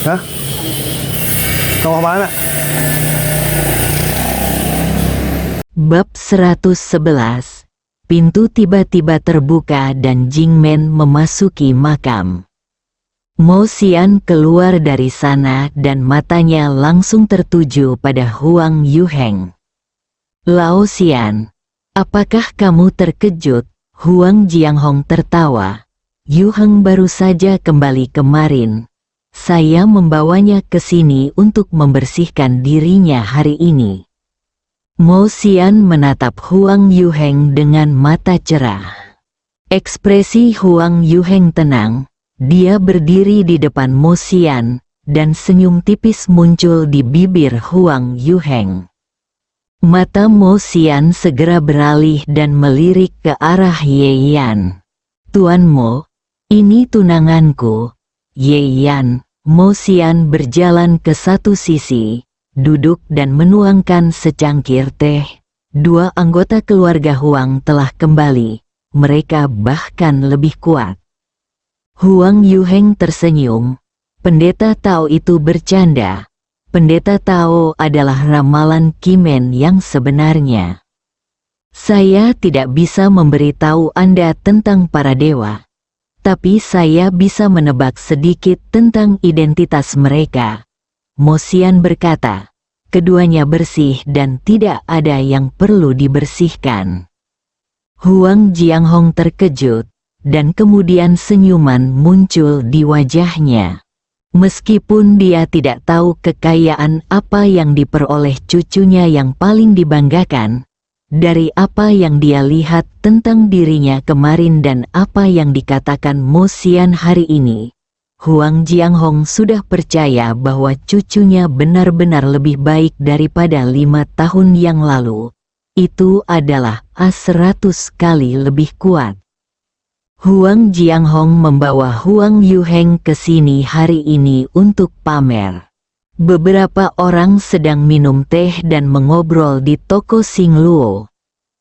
Hah? Kau kemana? Bab 111. Pintu tiba-tiba terbuka dan Jingmen memasuki makam. Mo Xian keluar dari sana dan matanya langsung tertuju pada Huang Yuheng. Lao Xian, apakah kamu terkejut? Huang Jianghong tertawa. Yuheng baru saja kembali kemarin. Saya membawanya ke sini untuk membersihkan dirinya hari ini. Mo Xian menatap Huang Yuheng dengan mata cerah. Ekspresi Huang Yuheng tenang. Dia berdiri di depan Mo Xian, dan senyum tipis muncul di bibir Huang Yuheng. Mata Mo Xian segera beralih dan melirik ke arah Ye Yan. Tuan Mo, ini tunanganku. Ye Yan. Mo Xian berjalan ke satu sisi, duduk dan menuangkan secangkir teh. Dua anggota keluarga Huang telah kembali, mereka bahkan lebih kuat. Huang Yuheng tersenyum. Pendeta Tao itu bercanda. Pendeta Tao adalah ramalan Kimen yang sebenarnya. Saya tidak bisa memberitahu Anda tentang para dewa. Tapi saya bisa menebak sedikit tentang identitas mereka. Mo Xian berkata, keduanya bersih dan tidak ada yang perlu dibersihkan. Huang Jianghong terkejut, dan kemudian senyuman muncul di wajahnya. Meskipun dia tidak tahu kekayaan apa yang diperoleh cucunya yang paling dibanggakan, dari apa yang dia lihat tentang dirinya kemarin dan apa yang dikatakan Mo Xian hari ini, Huang Jianghong sudah percaya bahwa cucunya benar-benar lebih baik daripada 5 tahun yang lalu. Itu adalah 100 kali lebih kuat. Huang Jianghong membawa Huang Yuheng ke sini hari ini untuk pamer. Beberapa orang sedang minum teh dan mengobrol di toko Xingluo.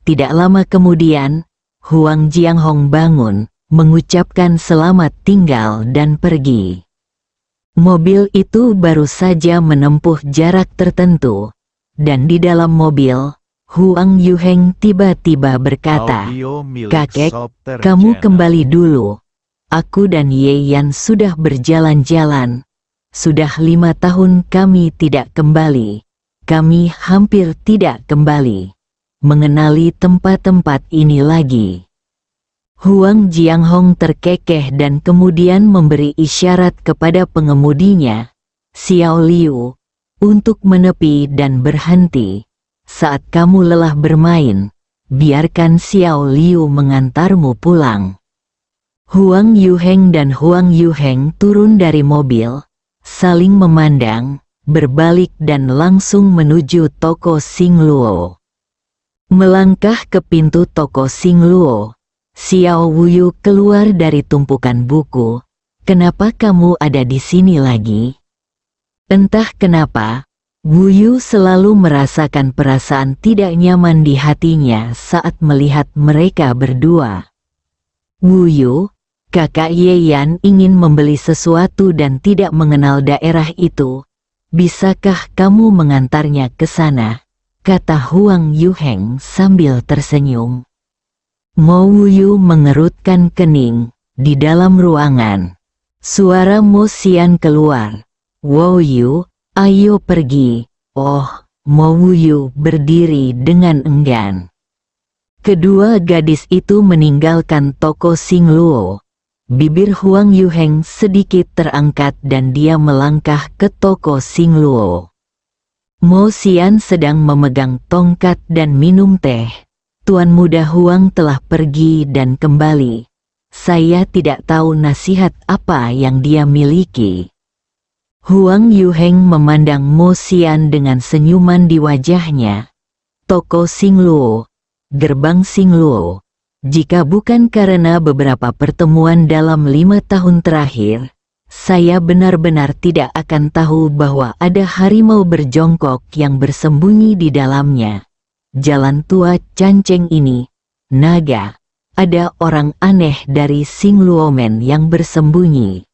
Tidak lama kemudian, Huang Jianghong bangun, mengucapkan selamat tinggal dan pergi. Mobil itu baru saja menempuh jarak tertentu, dan di dalam mobil, Huang Yuheng tiba-tiba berkata, "Kakek, kamu kembali dulu. Aku dan Ye Yan sudah berjalan-jalan. Sudah 5 tahun kami tidak kembali. Kami hampir tidak kembali mengenali tempat-tempat ini lagi." Huang Jianghong terkekeh dan kemudian memberi isyarat kepada pengemudinya, Xiao Liu, untuk menepi dan berhenti. Saat kamu lelah bermain, biarkan Xiao Liu mengantarmu pulang. Huang Yuheng dan Huang Yuheng turun dari mobil, saling memandang, berbalik dan langsung menuju toko Xingluo. Melangkah ke pintu toko Xingluo, Xiao Wuyu keluar dari tumpukan buku. "Kenapa kamu ada di sini lagi?" Entah kenapa, Wuyu selalu merasakan perasaan tidak nyaman di hatinya saat melihat mereka berdua. "Wuyu, kakak Ye Yan ingin membeli sesuatu dan tidak mengenal daerah itu. Bisakah kamu mengantarnya ke sana?" kata Huang Yuheng sambil tersenyum. Mo Wuyu mengerutkan kening. Di dalam ruangan, suara Mo Xian keluar. "Wuyu, ayo pergi." "Oh," Mo Wuyu berdiri dengan enggan. Kedua gadis itu meninggalkan toko Xingluo. Bibir Huang Yuheng sedikit terangkat dan dia melangkah ke toko Xingluo. Mo Xian sedang memegang tongkat dan minum teh. "Tuan muda Huang telah pergi dan kembali. Saya tidak tahu nasihat apa yang dia miliki." Huang Yuheng memandang Mo Xian dengan senyuman di wajahnya. "Toko Xingluo, gerbang Xingluo. Jika bukan karena beberapa pertemuan dalam 5 tahun terakhir, saya benar-benar tidak akan tahu bahwa ada harimau berjongkok yang bersembunyi di dalamnya. Jalan tua Canceng ini, naga, ada orang aneh dari Xingluomen yang bersembunyi.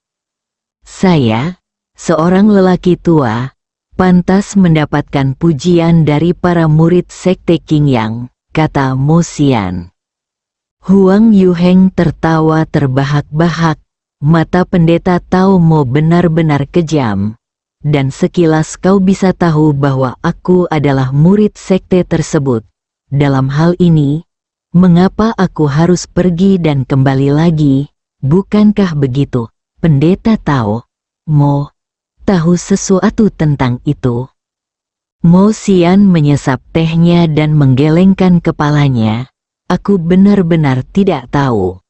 Saya seorang lelaki tua, pantas mendapatkan pujian dari para murid Sekte Qingyang, kata Mo Xian. Huang Yuheng tertawa terbahak-bahak, mata pendeta Tao Mo benar-benar kejam. Dan sekilas kau bisa tahu bahwa aku adalah murid sekte tersebut. Dalam hal ini, mengapa aku harus pergi dan kembali lagi? Bukankah begitu, pendeta Tao Mo tahu sesuatu tentang itu? Mo Xian menyesap tehnya dan menggelengkan kepalanya. Aku benar-benar tidak tahu.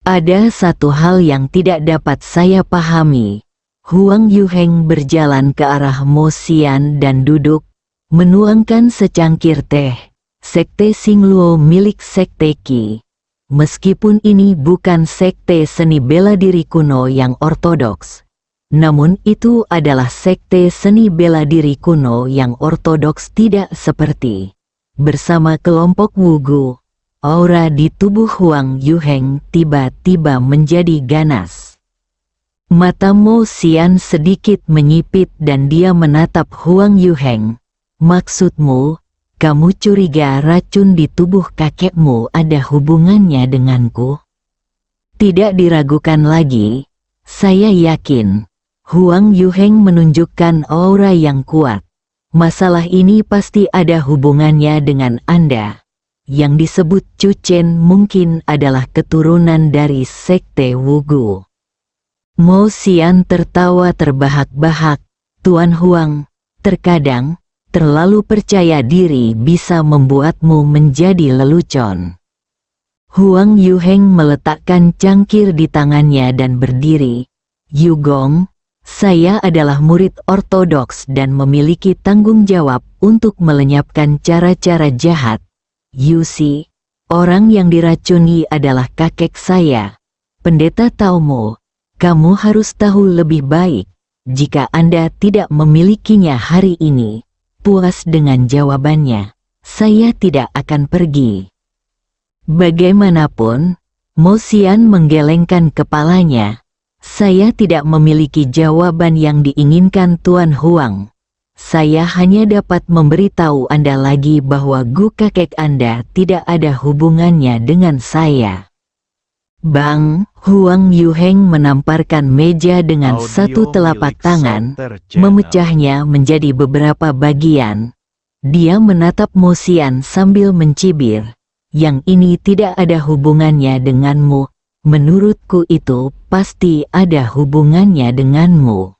Ada satu hal yang tidak dapat saya pahami. Huang Yuheng berjalan ke arah Mo Xian dan duduk, menuangkan secangkir teh. Sekte Xingluo milik Sekte Qi. Meskipun ini bukan sekte seni bela diri kuno yang ortodoks, namun itu adalah sekte seni bela diri kuno yang ortodoks tidak seperti. Bersama kelompok Wugu, aura di tubuh Huang Yuheng tiba-tiba menjadi ganas. Mata Mo Xian sedikit menyipit dan dia menatap Huang Yuheng. Maksudmu, kamu curiga racun di tubuh kakekmu ada hubungannya denganku? Tidak diragukan lagi, saya yakin. Huang Yuheng menunjukkan aura yang kuat. Masalah ini pasti ada hubungannya dengan Anda. Yang disebut Chu Chen mungkin adalah keturunan dari Sekte Wugu. Mo Xian tertawa terbahak-bahak. Tuan Huang, terkadang, terlalu percaya diri bisa membuatmu menjadi lelucon. Huang Yuheng meletakkan cangkir di tangannya dan berdiri. Yugong, saya adalah murid ortodoks dan memiliki tanggung jawab untuk melenyapkan cara-cara jahat. Yusi, orang yang diracuni adalah kakek saya. Pendeta Tao Mo, kamu harus tahu lebih baik. Jika Anda tidak memilikinya hari ini, puas dengan jawabannya, saya tidak akan pergi. Bagaimanapun, Mo Xian menggelengkan kepalanya. Saya tidak memiliki jawaban yang diinginkan Tuan Huang. Saya hanya dapat memberitahu Anda lagi bahwa gu kakek Anda tidak ada hubungannya dengan saya. Bang, Huang Yuheng menamparkan meja dengan satu telapak tangan, memecahnya menjadi beberapa bagian. Dia menatap Mo Xian sambil mencibir. Yang ini tidak ada hubungannya denganmu. Menurutku itu pasti ada hubungannya denganmu.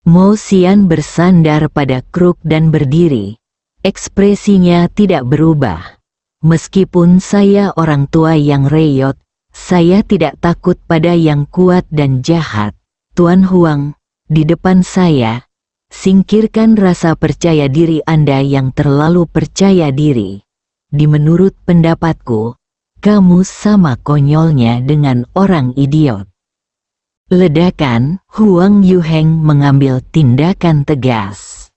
Mo Xian bersandar pada kruk dan berdiri. Ekspresinya tidak berubah. Meskipun saya orang tua yang reyot, saya tidak takut pada yang kuat dan jahat. Tuan Huang, di depan saya, singkirkan rasa percaya diri Anda yang terlalu percaya diri. Di menurut pendapatku, kamu sama konyolnya dengan orang idiot. Ledakan, Huang Yuheng mengambil tindakan tegas.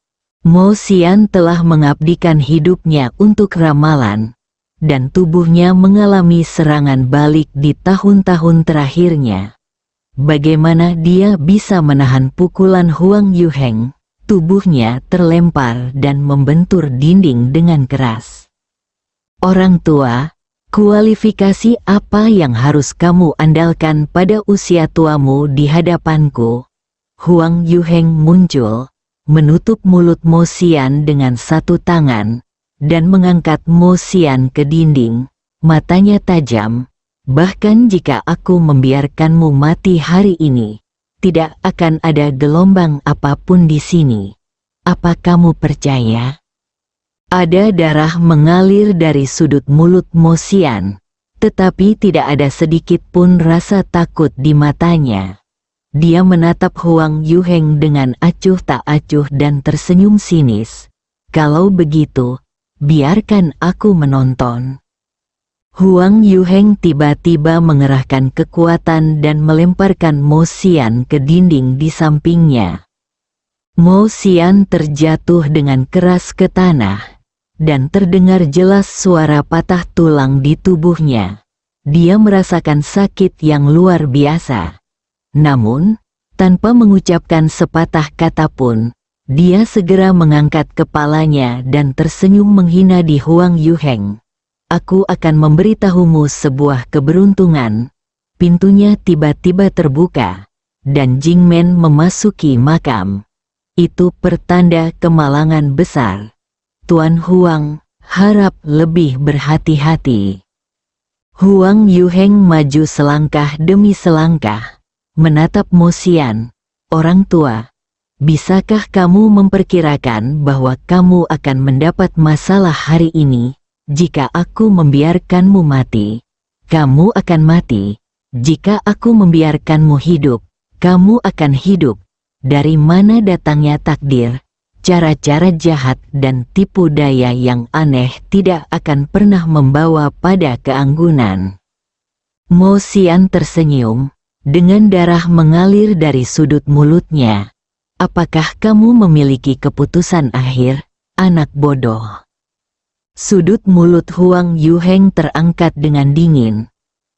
Mo Xian telah mengabdikan hidupnya untuk ramalan, dan tubuhnya mengalami serangan balik di tahun-tahun terakhirnya. Bagaimana dia bisa menahan pukulan Huang Yuheng? Tubuhnya terlempar dan membentur dinding dengan keras. Orang tua, kualifikasi apa yang harus kamu andalkan pada usia tuamu di hadapanku? Huang Yuheng muncul, menutup mulut Mo Xian dengan satu tangan, dan mengangkat Mo Xian ke dinding. Matanya tajam. Bahkan jika aku membiarkanmu mati hari ini, tidak akan ada gelombang apapun di sini. Apa kamu percaya? Ada darah mengalir dari sudut mulut Mo Xian, tetapi tidak ada sedikit pun rasa takut di matanya. Dia menatap Huang Yuheng dengan acuh tak acuh dan tersenyum sinis. Kalau begitu, biarkan aku menonton. Huang Yuheng tiba-tiba mengerahkan kekuatan dan melemparkan Mo Xian ke dinding di sampingnya. Mo Xian terjatuh dengan keras ke tanah, dan terdengar jelas suara patah tulang di tubuhnya. Dia merasakan sakit yang luar biasa. Namun, Tanpa mengucapkan sepatah kata pun, dia segera mengangkat kepalanya dan tersenyum menghina di Huang Yuheng. Aku akan memberitahumu sebuah keberuntungan. Pintunya tiba-tiba terbuka, dan Jingmen memasuki makam. Itu pertanda kemalangan besar. Tuan Huang, harap lebih berhati-hati. Huang Yuheng maju selangkah demi selangkah, menatap Mo Xian. Orang tua, bisakah kamu memperkirakan bahwa kamu akan mendapat masalah hari ini? Jika aku membiarkanmu mati, kamu akan mati. Jika aku membiarkanmu hidup, kamu akan hidup. Dari mana datangnya takdir? Cara-cara jahat dan tipu daya yang aneh tidak akan pernah membawa pada keanggunan. Mo Xian tersenyum, dengan darah mengalir dari sudut mulutnya. Apakah kamu memiliki keputusan akhir, anak bodoh? Sudut mulut Huang Yuheng terangkat dengan dingin.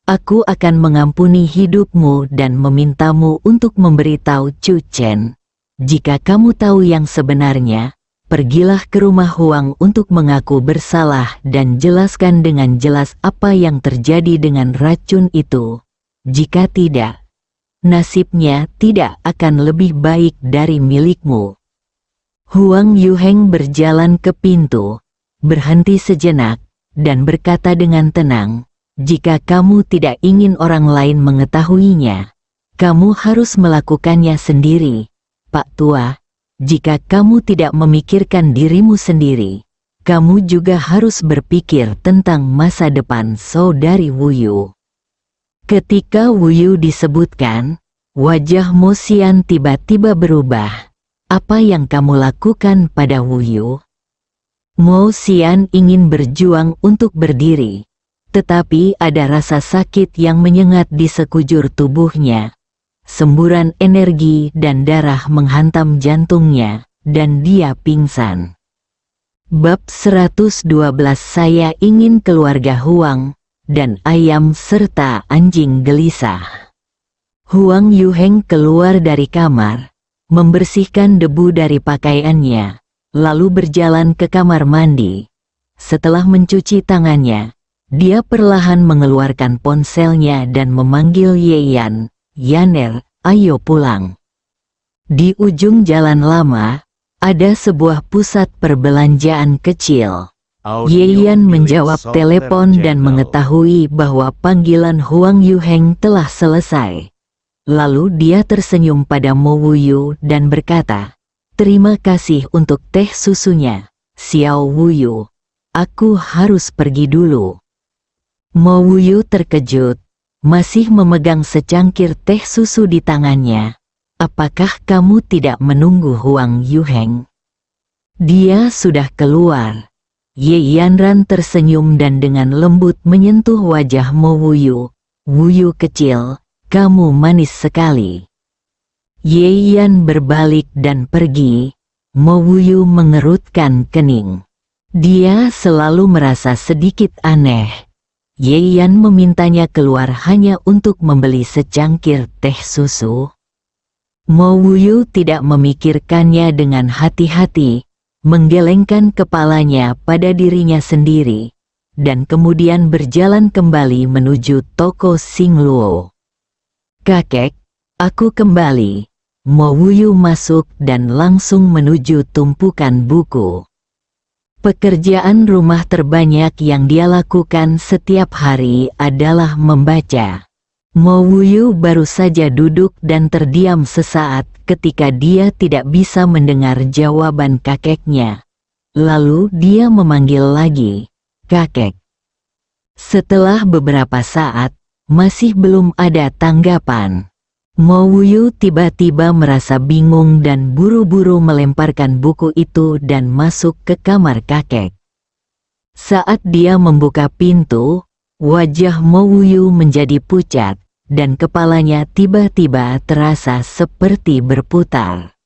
Aku akan mengampuni hidupmu dan memintamu untuk memberitahu Chu Chen. Jika kamu tahu yang sebenarnya, pergilah ke rumah Huang untuk mengaku bersalah dan jelaskan dengan jelas apa yang terjadi dengan racun itu. Jika tidak, nasibnya tidak akan lebih baik dari milikmu. Huang Yuheng berjalan ke pintu, berhenti sejenak, dan berkata dengan tenang, jika kamu tidak ingin orang lain mengetahuinya, kamu harus melakukannya sendiri. Pak Tua, jika kamu tidak memikirkan dirimu sendiri, kamu juga harus berpikir tentang masa depan saudari Wu Yu. Ketika Wu Yu disebutkan, wajah Mo Xian tiba-tiba berubah. Apa yang kamu lakukan pada Wu Yu? Mo Xian ingin berjuang untuk berdiri. Tetapi ada rasa sakit yang menyengat di sekujur tubuhnya. Semburan energi dan darah menghantam jantungnya, dan dia pingsan. Bab 112. Saya ingin keluarga Huang, dan ayam serta anjing gelisah. Huang Yuheng keluar dari kamar, membersihkan debu dari pakaiannya, lalu berjalan ke kamar mandi. Setelah mencuci tangannya, dia perlahan mengeluarkan ponselnya dan memanggil Yeyan. Yaner, ayo pulang. Di ujung jalan lama, ada sebuah pusat perbelanjaan kecil. Yeyan menjawab telepon dan mengetahui bahwa panggilan Huang Yuheng telah selesai. Lalu dia tersenyum pada Mo Wuyu dan berkata, terima kasih untuk teh susunya, Xiao Wuyu. Aku harus pergi dulu. Mo Wuyu terkejut, masih memegang secangkir teh susu di tangannya. Apakah kamu tidak menunggu Huang Yuheng? Dia sudah keluar. Ye Yanran tersenyum dan dengan lembut menyentuh wajah Mo Wuyu. Wuyu kecil, kamu manis sekali. Ye Yan berbalik dan pergi. Mo Wuyu mengerutkan kening. Dia selalu merasa sedikit aneh. Ye Yan memintanya keluar hanya untuk membeli secangkir teh susu. Mo Wuyu tidak memikirkannya dengan hati-hati, menggelengkan kepalanya pada dirinya sendiri, dan kemudian berjalan kembali menuju toko Xing Luo. Kakek, aku kembali. Mo Wuyu masuk dan langsung menuju tumpukan buku. Pekerjaan rumah terbanyak yang dia lakukan setiap hari adalah membaca. Mo Wuyu baru saja duduk dan terdiam sesaat ketika dia tidak bisa mendengar jawaban kakeknya. Lalu dia memanggil lagi, kakek. Setelah beberapa saat, masih belum ada tanggapan. Mo Wuyu tiba-tiba merasa bingung dan buru-buru melemparkan buku itu dan masuk ke kamar kakek. Saat dia membuka pintu, wajah Mo Wuyu menjadi pucat, dan kepalanya tiba-tiba terasa seperti berputar.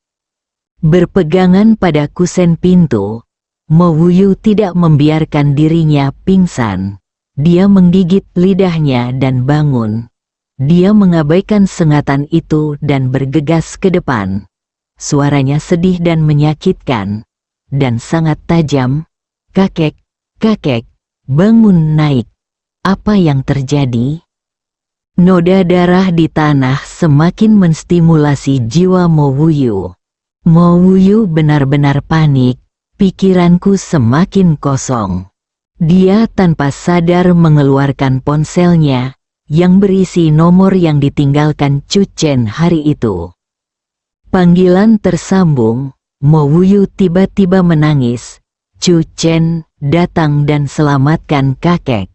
Berpegangan pada kusen pintu, Mo Wuyu tidak membiarkan dirinya pingsan. Dia menggigit lidahnya dan bangun. dia mengabaikan sengatan itu dan bergegas ke depan. Suaranya sedih dan menyakitkan, dan sangat tajam. "Kakek, kakek, bangun naik. Apa yang terjadi?" Noda darah di tanah semakin menstimulasi jiwa Mo Wuyu. Mo Wuyu benar-benar panik, pikiranku semakin kosong. Dia tanpa sadar mengeluarkan ponselnya, yang berisi nomor yang ditinggalkan Chu Chen hari itu. Panggilan tersambung, Mo Wuyu tiba-tiba menangis. "Chu Chen, datang dan selamatkan kakek."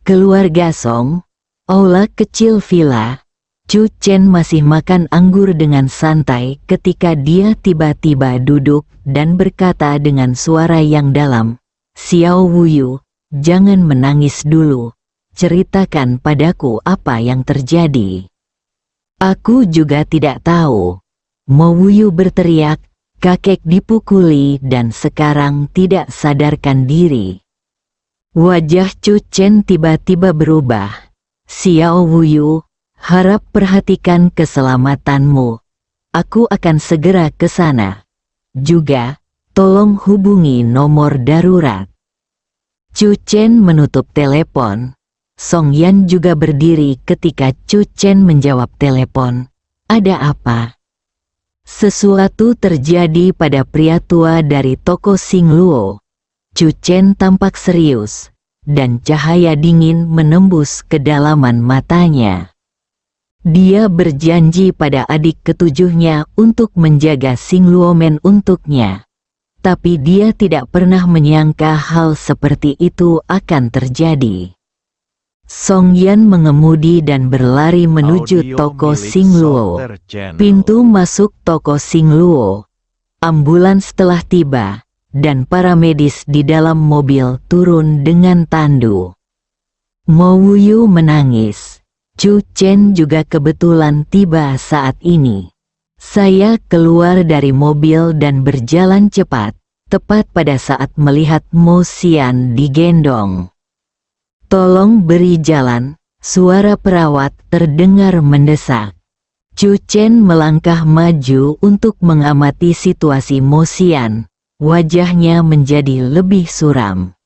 Keluarga Song, aula kecil villa. Chu Chen masih makan anggur dengan santai ketika dia tiba-tiba duduk dan berkata dengan suara yang dalam, "Xiao Wuyu, jangan menangis dulu. Ceritakan padaku apa yang terjadi." "Aku juga tidak tahu." Mo Wuyu berteriak, "Kakek dipukuli dan sekarang tidak sadarkan diri." Wajah Chu Chen tiba-tiba berubah. "Xiao Wuyu, harap perhatikan keselamatanmu. Aku akan segera ke sana. Juga, tolong hubungi nomor darurat." Chu Chen menutup telepon. Song Yan juga berdiri ketika Chu Chen menjawab telepon. "Ada apa?" Sesuatu terjadi pada pria tua dari toko Xing Luo. Chu Chen tampak serius, dan cahaya dingin menembus kedalaman matanya. Dia berjanji pada adik ketujuhnya untuk menjaga Xing Luo Men untuknya. Tapi dia tidak pernah menyangka hal seperti itu akan terjadi. Song Yan mengemudi dan berlari menuju toko Xing Luo. Pintu masuk toko Xing Luo. Ambulans telah tiba, dan para medis di dalam mobil turun dengan tandu. Mo Wuyu menangis. Chu Chen juga kebetulan tiba saat ini. Saya keluar dari mobil dan berjalan cepat, tepat pada saat melihat Mo Xian digendong. "Tolong beri jalan," suara perawat terdengar mendesak. Chu Chen melangkah maju untuk mengamati situasi Mo Xian. Wajahnya menjadi lebih suram.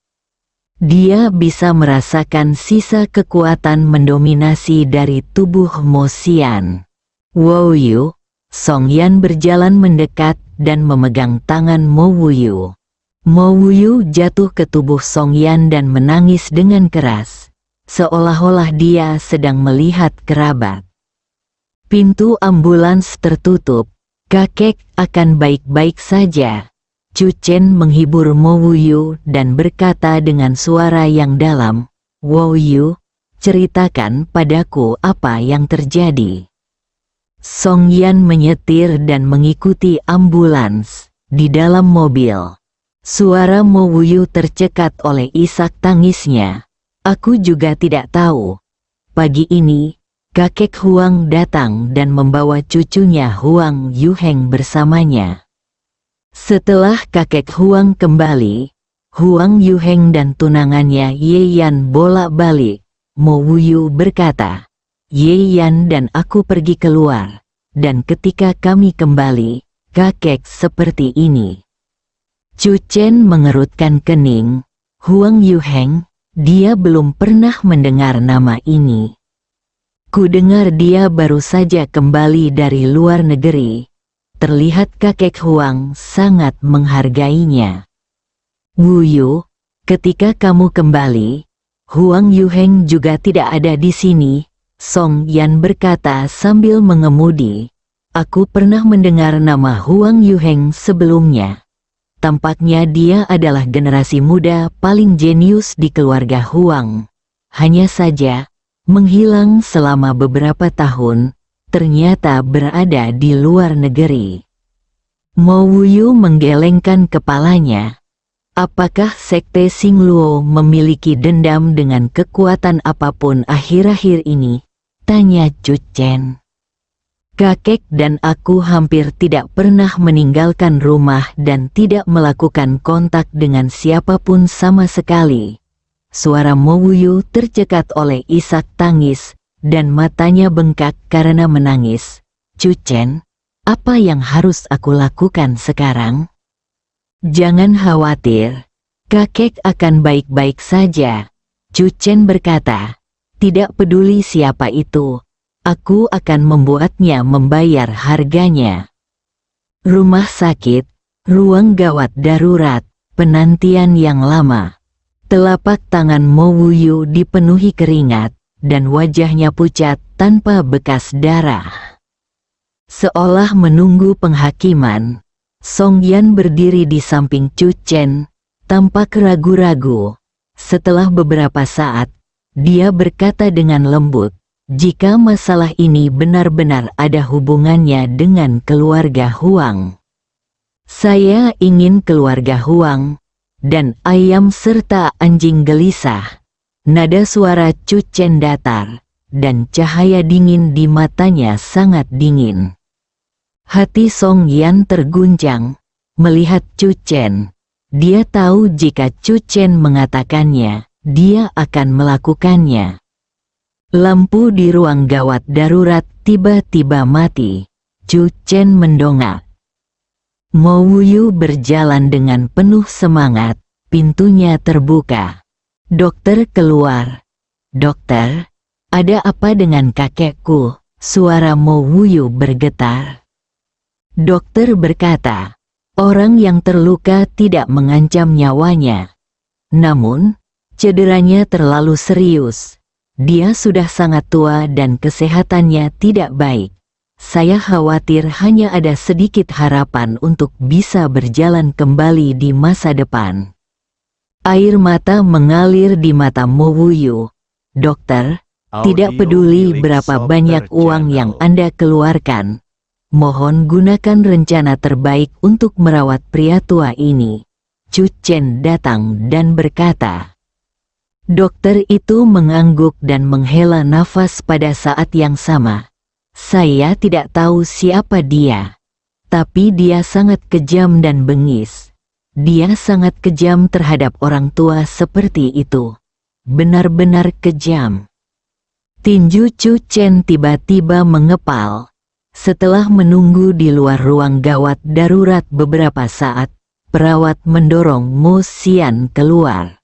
Dia bisa merasakan sisa kekuatan mendominasi dari tubuh Mo Xian. "Wuyu." Song Yan berjalan mendekat dan memegang tangan Mo Wuyu. Mo Wuyu jatuh ke tubuh Song Yan dan menangis dengan keras, seolah-olah dia sedang melihat kerabat. Pintu ambulans tertutup. "Kakek akan baik-baik saja." Chu Chen menghibur Mo Wuyu dan berkata dengan suara yang dalam, "Wuyu, ceritakan padaku apa yang terjadi." Song Yan menyetir dan mengikuti ambulans. Di dalam mobil, suara Mo Wuyu tercekat oleh isak tangisnya. "Aku juga tidak tahu. Pagi ini, kakek Huang datang dan membawa cucunya Huang Yuheng bersamanya. Setelah kakek Huang kembali, Huang Yuheng dan tunangannya Ye Yan bolak-balik." Mo Wuyu berkata, "Ye Yan dan aku pergi keluar, dan ketika kami kembali, kakek seperti ini." Chu Chen mengerutkan kening. "Huang Yuheng, dia belum pernah mendengar nama ini. Kudengar dia baru saja kembali dari luar negeri. Terlihat kakek Huang sangat menghargainya." "Wuyu, ketika kamu kembali, Huang Yuheng juga tidak ada di sini," Song Yan berkata sambil mengemudi. "Aku pernah mendengar nama Huang Yuheng sebelumnya. Tampaknya dia adalah generasi muda paling jenius di keluarga Huang. Hanya saja, menghilang selama beberapa tahun, ternyata berada di luar negeri." Mo Wuyu menggelengkan kepalanya. Apakah Sekte Xing Luo memiliki dendam dengan kekuatan apapun akhir-akhir ini? Tanya Chu Chen. "Kakek dan aku hampir tidak pernah meninggalkan rumah dan tidak melakukan kontak dengan siapapun sama sekali." Suara Mo Wuyu tercekat oleh isak tangis, dan matanya bengkak karena menangis. "Cu Chen, apa yang harus aku lakukan sekarang?" "Jangan khawatir, kakek akan baik-baik saja," Cu Chen berkata. "Tidak peduli siapa itu, aku akan membuatnya membayar harganya." Rumah sakit, ruang gawat darurat, penantian yang lama. Telapak tangan Mo Wuyu dipenuhi keringat, dan wajahnya pucat tanpa bekas darah. Seolah menunggu penghakiman, Song Yan berdiri di samping Cu Chen, tampak ragu-ragu. Setelah beberapa saat, dia berkata dengan lembut, "Jika masalah ini benar-benar ada hubungannya dengan keluarga Huang, saya ingin keluarga Huang dan ayam serta anjing gelisah." Nada suara Cu Chen datar, dan cahaya dingin di matanya sangat dingin. Hati Song Yan terguncang melihat Cu Chen. Dia tahu jika Cu Chen mengatakannya, dia akan melakukannya. Lampu di ruang gawat darurat tiba-tiba mati. Cu Chen mendongak. Mo Wuyu berjalan dengan penuh semangat. Pintunya terbuka. Dokter keluar. "Dokter, ada apa dengan kakekku?" Suara Mo Wuyu bergetar. Dokter berkata, "Orang yang terluka tidak mengancam nyawanya. Namun, cederanya terlalu serius. Dia sudah sangat tua dan kesehatannya tidak baik. Saya khawatir hanya ada sedikit harapan untuk bisa berjalan kembali di masa depan." Air mata mengalir di mata Mo Wuyu. "Dokter, tidak peduli berapa banyak uang yang Anda keluarkan. Mohon gunakan rencana terbaik untuk merawat pria tua ini." Cu Chen datang dan berkata. Dokter itu mengangguk dan menghela nafas pada saat yang sama. "Saya tidak tahu siapa dia. Tapi dia sangat kejam dan bengis. Dia sangat kejam terhadap orang tua seperti itu. Benar-benar kejam." Tinju Cu Chen tiba-tiba mengepal. Setelah menunggu di luar ruang gawat darurat beberapa saat, perawat mendorong Mo Xian keluar.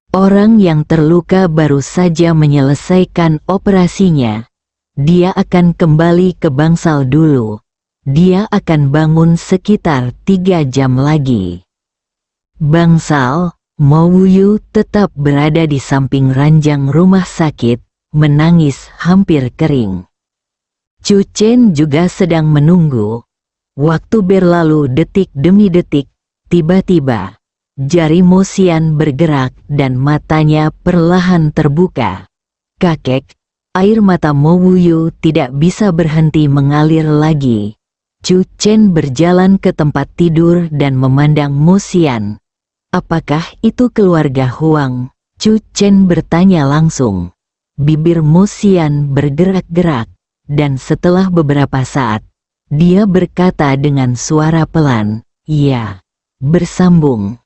Orang yang terluka baru saja menyelesaikan operasinya. Dia akan kembali ke bangsal dulu. Dia akan bangun sekitar 3 jam lagi. Bangsal, Mo Wuyu tetap berada di samping ranjang rumah sakit, menangis hampir kering. Cu Chen juga sedang menunggu. Waktu berlalu detik demi detik. Tiba-tiba, jari Mo Xian bergerak dan matanya perlahan terbuka. "Kakek," air mata Mo Wuyu tidak bisa berhenti mengalir lagi. Cu Chen berjalan ke tempat tidur dan memandang Mo Xian. "Apakah itu keluarga Huang?" Cu Chen bertanya langsung. Bibir Mo Xian bergerak-gerak, dan setelah beberapa saat, dia berkata dengan suara pelan, "Iya." Bersambung.